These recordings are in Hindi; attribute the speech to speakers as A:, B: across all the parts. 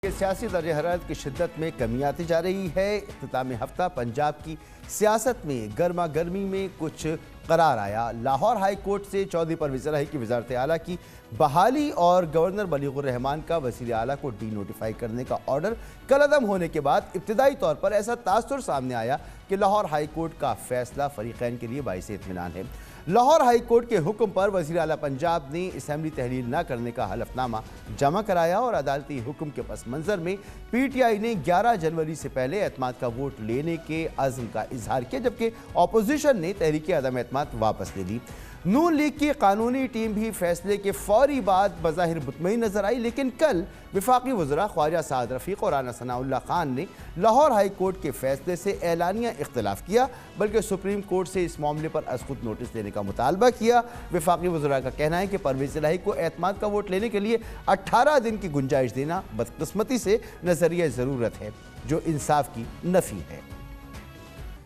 A: सियासी दर्ज हरारत की शिद्दत में कमी आती जा रही है। इख्तितामी हफ्ता पंजाब की सियासत में गर्मा गर्मी में कुछ करार आया। लाहौर हाई कोर्ट से चौधरी परवेज़ इलाही की वज़ारत आला की बहाली और गवर्नर बलीगुर रहमान का वज़ीर आला को डी नोटिफाई करने का ऑर्डर कलअदम होने के बाद इब्तिदाई तौर पर ऐसा तासुर सामने आया कि लाहौर हाई कोर्ट का फैसला फरीक़ैन के लिए बाइस इत्मीनान है। लाहौर हाई कोर्ट के हुक्म पर वज़ीर आला पंजाब ने असम्बली तहलील न करने का हलफनामा जमा कराया और अदालती हुक्म के पस मंज़र में PTI ने 11 जनवरी से पहले एतमाद का वोट लेने के अज़्म का इजहार किया, जबकि अपोजिशन ने तहरीक अदम एतमाद वापस ले ली। नून लीग की कानूनी टीम भी फैसले के फौरी बाद बज़ाहिर मुतमईन नजर आई, लेकिन कल वफाकी वज़रा ख्वाजा साद रफ़ीक और राना सनाउल्लाह खान ने लाहौर हाई कोर्ट के फैसले से एलानिया इख्तिलाफ किया, बल्कि सुप्रीम कोर्ट से इस मामले पर अज़-खुद नोटिस देने का मुतालबा किया। वफाकी वज़रा का कहना है कि परवेज़ इलाही को एतमाद का वोट लेने के लिए 18 दिन की गुंजाइश देना बदकिस्मती से नज़रिया ज़रूरत है, जो इंसाफ की नफ़ी है।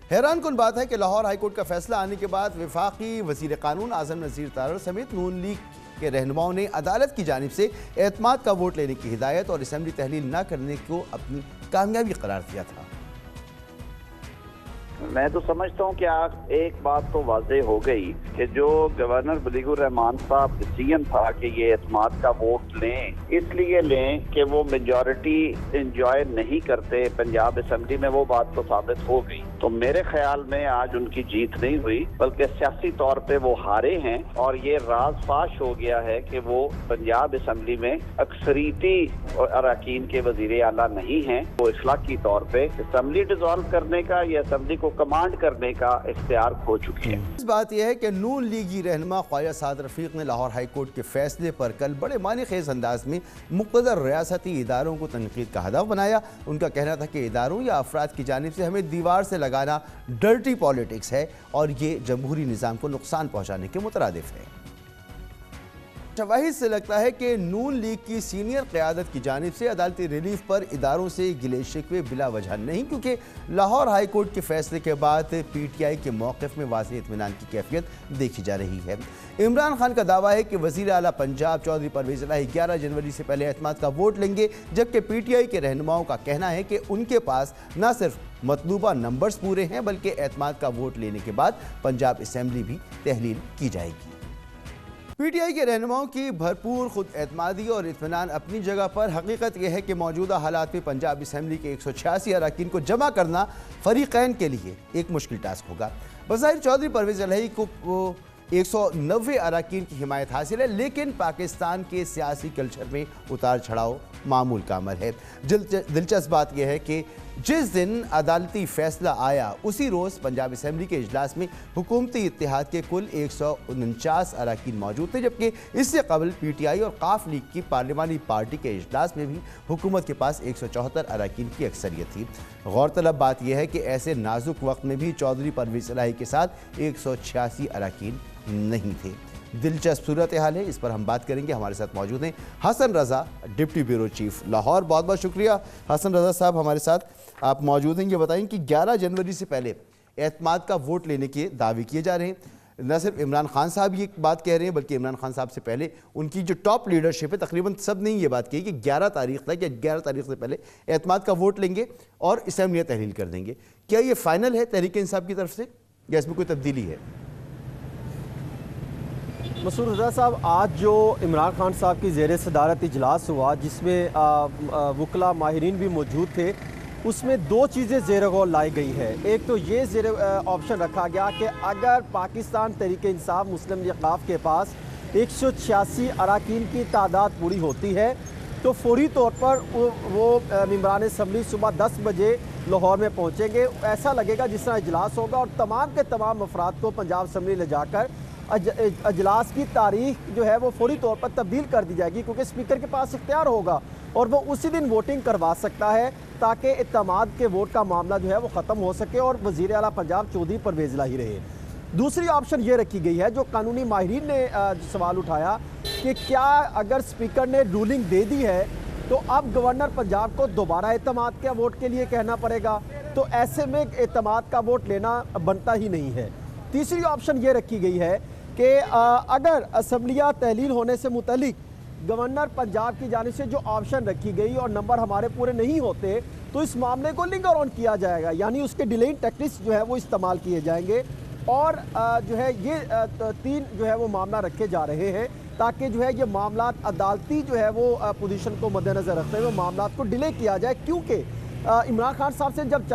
A: हैरान कुन बात है कि लाहौर हाई कोर्ट का फैसला आने के बाद वफाकी वज़ीर कानून आज़म नज़ीर तारड़ समेत नून लीग के रहनुमाओं ने अदालत की जानिब से एतमाद का वोट लेने की हिदायत और असम्बली तहलील न करने को अपनी कामयाबी करार दिया था।
B: मैं तो समझता हूँ कि आज एक बात तो वाज़ेह हो गई कि जो गवर्नर बलीगुर रहमान साहब डिसीजन था कि ये एतमाद का वोट लें, इसलिए लें कि वो मेजॉरिटी इंजॉय नहीं करते पंजाब असम्बली में, वो बात तो साबित हो गई। तो मेरे ख्याल में आज उनकी जीत नहीं हुई, बल्कि सियासी तौर पे वो हारे हैं और ये राज फाश हो गया है कि वो पंजाब असम्बली में अक्सरीती अरकान के वज़ीर आला नहीं हैं। वो इखलाकी तौर पे असम्बली डिसॉल्व करने का या असम्बली को कमांड करने का इख्तियार खो चुकी है।
A: इस बात यह है कि नून लीगी रहनुमा ख्वाजा साद रफ़ीक ने लाहौर हाई कोर्ट के फैसले पर कल बड़े मानी खेज अंदाज में मुक़्तदर रियासती इदारों को तनकीद का हदफ बनाया। उनका कहना था कि इदारों या अफराद की जानिब से हमें दीवार से लगाना डर्टी पॉलिटिक्स है और ये जमहूरी निज़ाम को नुकसान पहुँचाने के मुतरादिफ है। शवाहिद से लगता है कि नून लीग की सीनियर क़यादत की जानिब से अदालती रिलीफ पर इदारों से गिले शिकवे बिला वजह नहीं, क्योंकि लाहौर हाई कोर्ट के फैसले के बाद PTI के मौक़िफ़ में वाज़ेह इत्मीनान की कैफियत देखी जा रही है। इमरान खान का दावा है कि वज़ीर आला पंजाब चौधरी परवेज़ इलाही 11 जनवरी से पहले एतमाद का वोट लेंगे, जबकि PTI के रहनुमाओं का कहना है कि उनके पास न सिर्फ मतलूबा नंबर्स पूरे हैं, बल्कि एतमाद का वोट लेने के बाद पंजाब असम्बली भी तहलील की जाएगी। PTI के रहनुमाओं की भरपूर खुद एतमादी और इत्मीनान अपनी जगह पर। हकीकत यह है कि मौजूदा हालात में पंजाब असम्बली के 186 अरकान को जमा करना फरीक़ैन के लिए एक मुश्किल टास्क होगा। बज़ाहिर चौधरी परवेज़ इलाही को 190 अरकान की हिमायत हासिल है, लेकिन पाकिस्तान के सियासी कल्चर में उतार चढ़ाव मामूल का अमल है। दिलचस्प बात यह है कि जिस दिन अदालती फैसला आया उसी रोज़ पंजाब असम्बली के इजलास में हुकूमती इत्तेहाद के कुल 149 अरकान मौजूद थे, जबकि इससे कबल PTI और काफ लीग की पार्लिमानी पार्टी के इजलास में भी हुकूमत के पास 174 अरकान की अक्सरियत थी। गौरतलब बात यह है कि ऐसे नाजुक वक्त में भी चौधरी परवेज़ इलाही के साथ 186 अरकान नहीं थे। दिलचस्प सूरत हाल है, इस पर हम बात करेंगे। हमारे साथ मौजूद हैं हसन रज़ा, डिप्टी ब्यूरो चीफ लाहौर। बहुत बहुत शुक्रिया हसन रज़ा साहब, हमारे साथ आप मौजूद हैं। ये बताएं कि 11 जनवरी से पहले एतमाद का वोट लेने के दावे किए जा रहे हैं। न सिर्फ इमरान खान साहब ये बात कह रहे हैं, बल्कि इमरान खान साहब से पहले उनकी जो टॉप लीडरशिप है तकरीबन सब ने ये बात कही कि 11 तारीख तक या 11 तारीख से पहले एतमाद का वोट लेंगे और असम्बली तहलील कर देंगे। क्या ये फाइनल है तहरीक इंसाफ की तरफ से या इसमें कोई तब्दीली है?
C: मसूद रज़ा साहब, आज जो इमरान खान साहब की ज़ेर सदारत इजलास हुआ, जिसमें वकला माहिरीन भी मौजूद थे, उसमें दो चीज़ें ज़ेर गौर लाई गई है। एक तो ये ज़ेर ऑप्शन रखा गया कि अगर पाकिस्तान तहरीक इंसाफ मुस्लिम लीग काफ के पास 186 अरकान की तादाद पूरी होती है तो फौरी तौर पर वो मेंबरान असम्बली सुबह 10 बजे लाहौर में पहुँचेंगे। ऐसा लगेगा जिस तरह इजलास होगा और तमाम के तमाम अफराद को पंजाब असम्बली ले जाकर अजलास की तारीख जो है वो फौरी तौर पर तब्दील कर दी जाएगी, क्योंकि स्पीकर के पास इख्तियार होगा और वो उसी दिन वोटिंग करवा सकता है, ताकि इत्तेमाद के वोट का मामला जो है वो ख़त्म हो सके और वज़ीर आला पंजाब चौधरी परवेज़ इलाही रहे। दूसरी ऑप्शन ये रखी गई है, जो कानूनी माहिरीन ने सवाल उठाया कि क्या अगर स्पीकर ने रूलिंग दे दी है तो अब गवर्नर पंजाब को दोबारा एतमाद के वोट के लिए कहना पड़ेगा, तो ऐसे में एतमाद का वोट लेना बनता ही नहीं है। तीसरी ऑप्शन ये रखी गई है कि अगर असम्बलियाँ तहलील होने से मुतल्लिक गवर्नर पंजाब की जानिब से जो ऑप्शन रखी गई और नंबर हमारे पूरे नहीं होते तो इस मामले को लिंगर ऑन किया जाएगा, यानी उसके डिलेइंग टेक्टिक्स जो है वो इस्तेमाल किए जाएंगे और जो है ये 3 जो है वो मामला रखे जा रहे हैं ताकि जो है ये मामला अदालती जो है वो पोजीशन को मद्देनजर रखते हुए मामला को डिले किया जाए। क्योंकि इमरान खान साहब से जब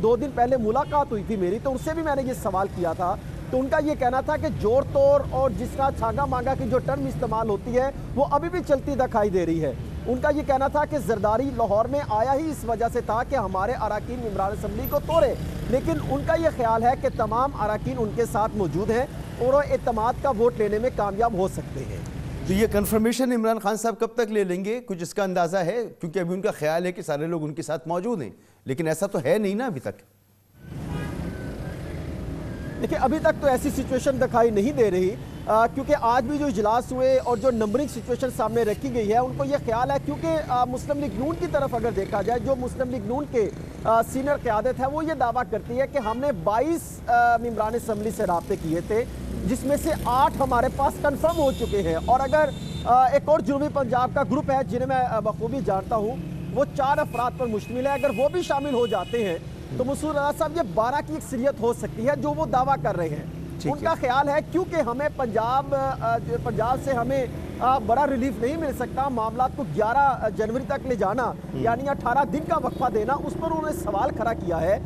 C: 2 दिन पहले मुलाकात हुई थी मेरी, तो उनसे भी मैंने ये सवाल किया था, तो उनका ये कहना था कि जोड़ तोड़ और जिस तरह छागा मांगा की जो टर्म इस्तेमाल होती है वो अभी भी चलती दिखाई दे रही है। उनका ये कहना था कि जरदारी लाहौर में आया ही इस वजह से था कि हमारे अराकीन इमरान असम्बली को तोड़े, लेकिन उनका ये ख्याल है कि तमाम अराकीन उनके साथ मौजूद हैं और वो एतमाद का वोट लेने में कामयाब हो सकते हैं।
A: तो ये कंफर्मेशन इमरान खान साहब कब तक ले लेंगे, कुछ इसका अंदाज़ा है? क्योंकि अभी उनका ख्याल है कि सारे लोग उनके साथ मौजूद हैं, लेकिन ऐसा तो है नहीं ना अभी तक।
C: देखिए अभी तक तो ऐसी सिचुएशन दिखाई नहीं दे रही, क्योंकि आज भी जो इजलास हुए और जो नंबरिंग सिचुएशन सामने रखी गई है उनको ये ख्याल है, क्योंकि मुस्लिम लीग नून की तरफ अगर देखा जाए, जो मुस्लिम लीग नून के सीनियर क़यादत है वो ये दावा करती है कि हमने 22 मेंबरान असम्बली से राब्ते किए थे, जिसमें से 8 हमारे पास कन्फर्म हो चुके हैं और अगर एक और जनूबी पंजाब का ग्रुप है जिन्हें मैं बखूबी जानता हूँ, वो 4 अफराद पर मुश्तमिल है, अगर वो भी शामिल हो जाते हैं तो मसूद रज़ा साहब ये 12 की अक्सरियत हो सकती है जो वो दावा कर रहे हैं। उनका ख्याल है क्योंकि हमें पंजाब से हमें बड़ा रिलीफ नहीं मिल सकता, मामला को 11 जनवरी तक ले जाना यानी 18 दिन का वक्फा देना, उस पर उन्होंने सवाल खड़ा किया है।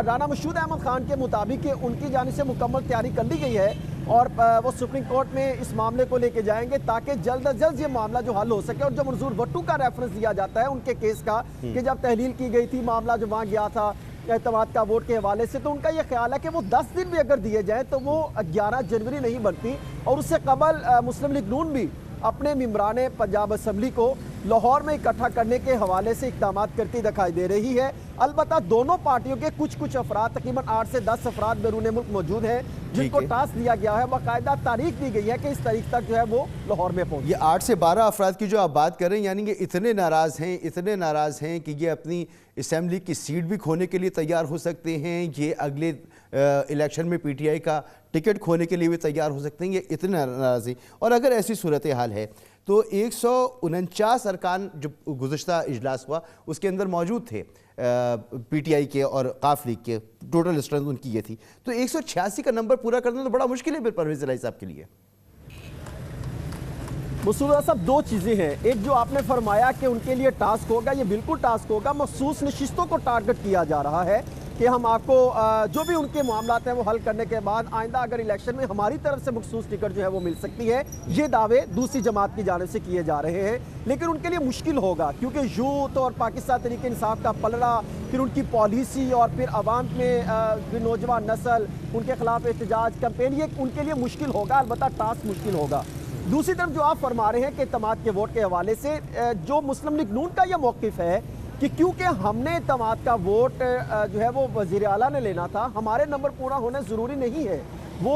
C: राना मशहूद अहमद खान के मुताबिक उनकी जानिब से मुकम्मल तैयारी कर ली गई है और वो सुप्रीम कोर्ट में इस मामले को लेके जाएंगे ताकि जल्द अज जल्द ये मामला जो हल हो सके। और जो मंजूर भट्टू का रेफरेंस दिया जाता है उनके केस का कि जब तहलील की गई थी, मामला जो वहाँ गया था एतमाद का वोट के हवाले से, तो उनका ये ख्याल है कि वो 10 दिन भी अगर दिए जाएँ तो वो 11 जनवरी नहीं बनती और उससे कबल मुस्लिम लीग नून भी अपने मेंबरान पंजाब असम्बली को लाहौर में इकट्ठा करने के हवाले से इक़दाम करती दिखाई दे रही है। अलबत्ता दोनों पार्टियों के कुछ अफराद, तकरीबन 8 से 10 अफराद बैरून मुल्क मौजूद हैं जिनको टास्क दिया गया है, बाकायदा तारीख दी गई है कि इस तारीख तक जो है वो लाहौर में पहुंचे।
A: ये 8 से 12 अफराद की जो आप बात कर रहे हैं, यानी कि इतने नाराज़ हैं कि ये अपनी असम्बली की सीट भी खोने के लिए तैयार हो सकते हैं, ये अगले इलेक्शन में PTI का टिकट खोने के लिए भी तैयार हो सकते हैं, ये इतने नाराज़ी। और अगर ऐसी सूरत हाल है तो 149 अरकान जो गुज़श्ता इजलास हुआ उसके अंदर मौजूद थे PTI के और काफ लीग के, टोटल स्ट्रेंथ उनकी ये थी, तो 186 का नंबर पूरा करना तो बड़ा मुश्किल है फिर परवेज़ इलाही साहब के लिए।
C: मसूद साहब 2 चीज़ें हैं, एक जो आपने फरमाया कि उनके लिए टास्क होगा, ये बिल्कुल टास्क होगा, मखसूस नशिस्तों को टारगेट किया जा रहा है कि हम आपको जो भी उनके मामला हैं वो हल करने के बाद आइंदा अगर इलेक्शन में हमारी तरफ से मखसूस टिकट जो है वो मिल सकती है, ये दावे दूसरी जमात की जानिब से किए जा रहे हैं। लेकिन उनके लिए मुश्किल होगा क्योंकि यूथ और पाकिस्तान तरीके इंसाफ का पलड़ा, फिर उनकी पॉलिसी और फिर अवाम में फिर नौजवान नस्ल, उनके खिलाफ एहतजाज कैंपेन, ये उनके लिए मुश्किल होगा, अलबत्ता टास्क मुश्किल होगा। दूसरी तरफ जो आप फरमा रहे हैं कि इत्तेमाद के वोट के हवाले से जो मुस्लिम लीग नून का यह मौक़िफ़ है कि क्योंकि हमने इत्तेमाद का वोट जो है वो वज़ीर आला ने लेना था, हमारे नंबर पूरा होना ज़रूरी नहीं है, वो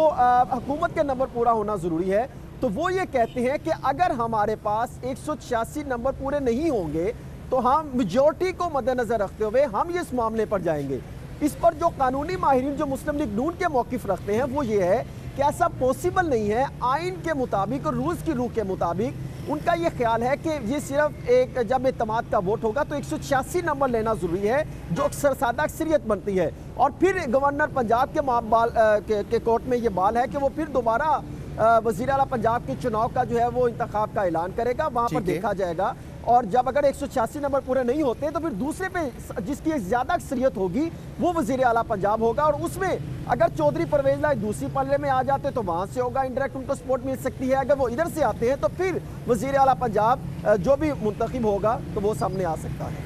C: हुकूमत के नंबर पूरा होना ज़रूरी है, तो वो ये कहते हैं कि अगर हमारे पास 186 नंबर पूरे नहीं होंगे तो हम मेजॉरिटी को मद्देनज़र रखते हुए हम ये इस मामले पर जाएंगे। इस पर जो कानूनी माहिरीन जो मुस्लिम लीग नून के मौक़िफ़ रखते हैं वो ये है कि ऐसा पॉसिबल नहीं है, आइन के मुताबिक और रूल्स की रूह के मुताबिक उनका ये ख्याल है कि ये सिर्फ एक जब इत्तेमाद का वोट होगा तो 186 नंबर लेना ज़रूरी है जो अक्सर सादा अक्सरियत बनती है और फिर गवर्नर पंजाब के कोर्ट में ये बाल है कि वो फिर दोबारा वज़ीर आला पंजाब के चुनाव का जो है वो इंतखाब का ऐलान करेगा, वहाँ पर देखा जाएगा और जब अगर 186 नंबर पूरे नहीं होते तो फिर दूसरे पे जिसकी एक ज़्यादा अक्सरियत होगी वो वज़ीर आला पंजाब होगा और उसमें अगर चौधरी परवेज़ इलाही दूसरी पल्ले में आ जाते तो वहाँ से होगा, इंडायरेक्ट उनको सपोर्ट मिल सकती है। अगर वो इधर से आते हैं तो फिर वज़ीर आला पंजाब जो भी मुंतखब होगा तो वो सामने आ सकता है।